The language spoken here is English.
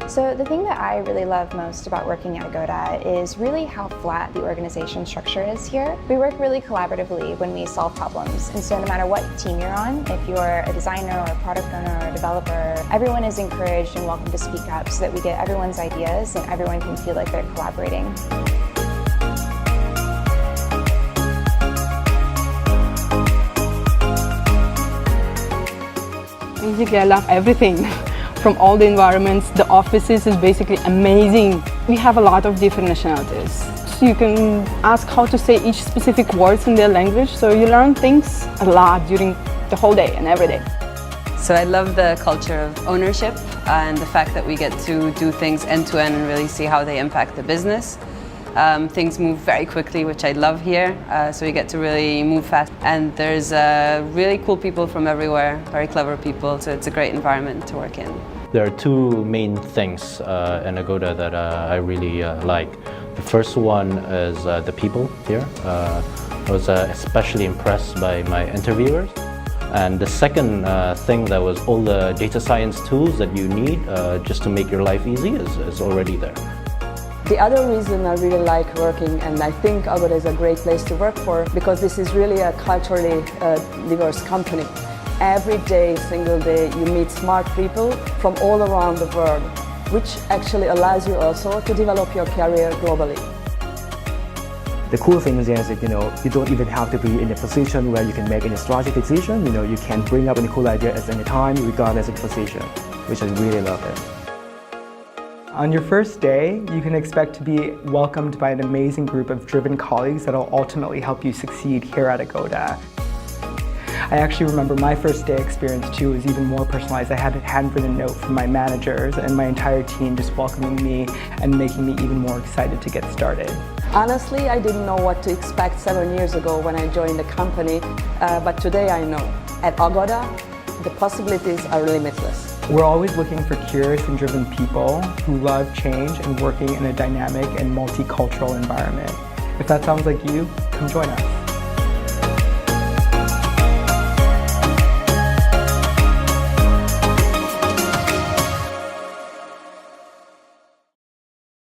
So the thing that I really love most about working at Agoda is really how flat the organization structure is here. We work really collaboratively when we solve problems, and so no matter what team you're on, if you're a designer or a product owner or a developer, everyone is encouraged and welcome to speak up so that we get everyone's ideas and everyone can feel like they're collaborating. Basically, I love everything. From all the environments, the offices is basically amazing. We have a lot of different nationalities. So you can ask how to say each specific words in their language, so you learn things a lot during the whole day and every day. So I love the culture of ownership and the fact that we get to do things end to end and really see how they impact the business. Things move very quickly, which I love here, so we get to really move fast. And there's really cool people from everywhere, very clever people, so it's a great environment to work in. There are two main things in Agoda that I really like. The first one is the people here. I was especially impressed by my interviewers. And the second thing that was all the data science tools that you need just to make your life easy is already there. The other reason I really like working, and I think Agoda is a great place to work for, because this is really a culturally diverse company. Every day, single day, you meet smart people from all around the world, which actually allows you also to develop your career globally. The cool thing is that you don't even have to be in a position where you can make any strategic decision. You can bring up any cool idea at any time, regardless of the position, which I really love it. On your first day, you can expect to be welcomed by an amazing group of driven colleagues that will ultimately help you succeed here at Agoda. I actually remember my first day experience too was even more personalized. I had a handwritten note from my managers and my entire team just welcoming me and making me even more excited to get started. Honestly, I didn't know what to expect 7 years ago when I joined the company, but today I know. At Agoda, the possibilities are limitless. We're always looking for curious and driven people who love change and working in a dynamic and multicultural environment. If that sounds like you, come join us.